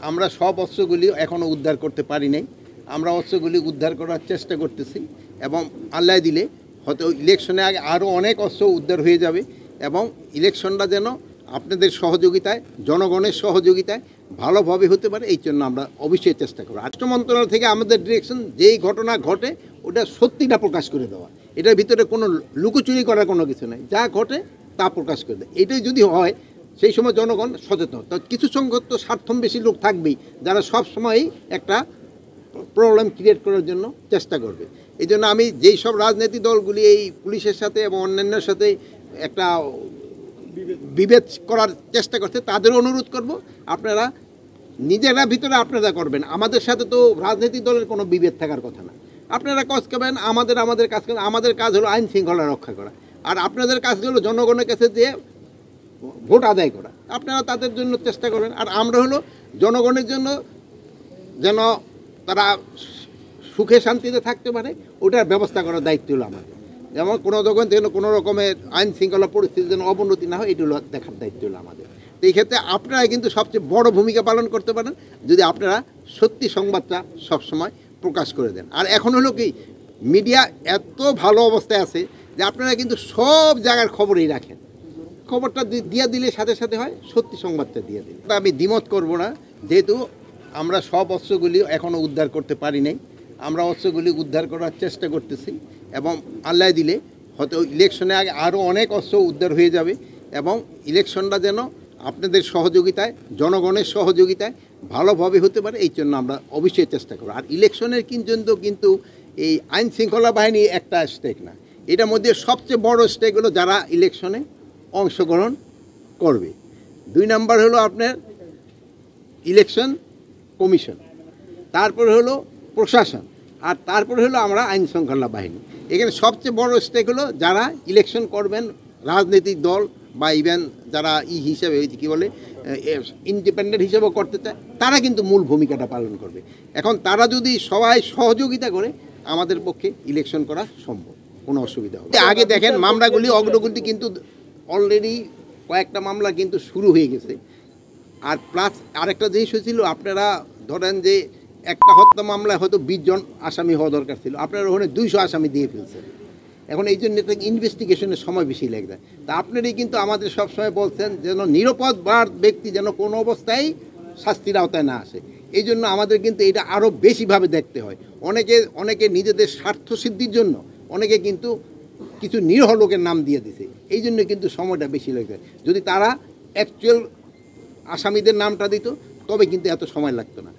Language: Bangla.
আমরা সব অস্ত্রগুলি এখনও উদ্ধার করতে পারি নাই। আমরা অস্ত্রগুলি উদ্ধার করার চেষ্টা করতেছি এবং আল্লাহ দিলে হয়তো ইলেকশনে আগে আরও অনেক অস্ত্র উদ্ধার হয়ে যাবে এবং ইলেকশনটা যেন আপনাদের সহযোগিতায়, জনগণের সহযোগিতায় ভালোভাবে হতে পারে, এই জন্য আমরা অবশ্যই চেষ্টা করব। রাষ্ট্র মন্ত্রণালয় থেকে আমাদের ডিরেকশন, যেই ঘটনা ঘটে ওটা সত্যিটা প্রকাশ করে দেওয়া, এটার ভিতরে কোনো লুকোচুরি করার কোনো কিছু নেই, যা ঘটে তা প্রকাশ করে দেয়। এটাই যদি হয় সেই সময় জনগণ সচেতন। তো কিছু সংখ্যক তো স্বার্থবেশী লোক থাকবেই, যারা সব সময়ই একটা প্রবলেম ক্রিয়েট করার জন্য চেষ্টা করবে। এই জন্য আমি যেই সব রাজনৈতিক দলগুলি এই পুলিশের সাথে এবং অন্যান্যের সাথে একটা বিভেদ করার চেষ্টা করছে, তাদের অনুরোধ করব আপনারা নিজেরা ভিতরে আপনারা করবেন। আমাদের সাথে তো রাজনৈতিক দলের কোনো বিভেদ থাকার কথা না। আপনারা কাজ করবেন, আমাদের কাজ করবেন। আমাদের কাজ হলো আইন শৃঙ্খলা রক্ষা করা, আর আপনাদের কাজ হলো জনগণের কাছে যে ভোট আদায় করা। আপনারা তাদের জন্য চেষ্টা করবেন, আর আমরা হলো জনগণের জন্য যেন তারা সুখে শান্তিতে থাকতে পারে ওটার ব্যবস্থা করার দায়িত্ব হলো আমাদের। যেমন কোনো দোকান যেন কোনো রকমের আইন শৃঙ্খলা পরিস্থিতি যেন অবনতি না হয়, এগুলো দেখার দায়িত্ব হলো আমাদের। তো এই ক্ষেত্রে আপনারা কিন্তু সবচেয়ে বড় ভূমিকা পালন করতে পারেন যদি আপনারা সত্যি সংবাদটা সবসময় প্রকাশ করে দেন। আর এখন হলো কি, মিডিয়া এত ভালো অবস্থায় আছে যে আপনারা কিন্তু সব জায়গার খবরই রাখেন। খবরটা দিয়ে দিলে সাথে সাথে হয়, সত্যি সংবাদটা দিয়ে দিলে। আমি দ্বিমত করব না, যেহেতু আমরা সব অস্ত্রগুলি এখনও উদ্ধার করতে পারি নাই। আমরা অস্ত্রগুলি উদ্ধার করার চেষ্টা করতেছি এবং আল্লাহ দিলে হয়তো ইলেকশনে আগে আরও অনেক অস্ত্র উদ্ধার হয়ে যাবে এবং ইলেকশনটা যেন আপনাদের সহযোগিতায়, জনগণের সহযোগিতায় ভালোভাবে হতে পারে, এই জন্য আমরা অবশ্যই চেষ্টা করব। আর ইলেকশনের কিন্তু এই আইন শৃঙ্খলা বাহিনী একটা স্টেক না, এটার মধ্যে সবচেয়ে বড় স্টেক হলো যারা ইলেকশনে অংশগ্রহণ করবে। 2 নম্বর হলো আপনার ইলেকশন কমিশন, তারপরে হলো প্রশাসন, আর তারপরে হলো আমরা আইন শৃঙ্খলা বাহিনী। এখানে সবচেয়ে বড় স্টেক হলো যারা ইলেকশন করবেন, রাজনৈতিক দল বা ইভেন যারা হিসেবে কী বলে ইন্ডিপেন্ডেন্ট হিসেবেও করতে চায়, তারা কিন্তু মূল ভূমিকাটা পালন করবে। এখন তারা যদি সবাই সহযোগিতা করে, আমাদের পক্ষে ইলেকশন করা সম্ভব, কোনো অসুবিধা হবে। আগে দেখেন মামলাগুলি অগ্রগতি কিন্তু অলরেডি কয়েকটা মামলা কিন্তু শুরু হয়ে গেছে। আর প্লাস আরেকটা জিনিস হয়েছিল, আপনারা ধরেন যে একটা হত্যা মামলায় হয়তো 20 জন আসামি হওয়া দরকার ছিল, আপনারা ওখানে 200 আসামি দিয়ে ফেলছেন। এখন এই জন্য ইনভেস্টিগেশনের সময় বেশি লেগে যায়। তা আপনারাই কিন্তু আমাদের সবসময় বলছেন যেন নিরাপদ ব্যক্তি যেন কোনো অবস্থায় শাস্তির আওতায় না আসে। এই জন্য আমাদের কিন্তু এটা আরও বেশিভাবে দেখতে হয়। অনেকে নিজেদের স্বার্থ সিদ্ধির জন্য অনেকে কিন্তু কিছু নিরীহ লোকের নাম দিয়ে দিছে, এই জন্য কিন্তু সময়টা বেশি লেগে যায়। যদি তারা অ্যাকচুয়াল আসামিদের নামটা দিত, তবে কিন্তু এত সময় লাগতো না।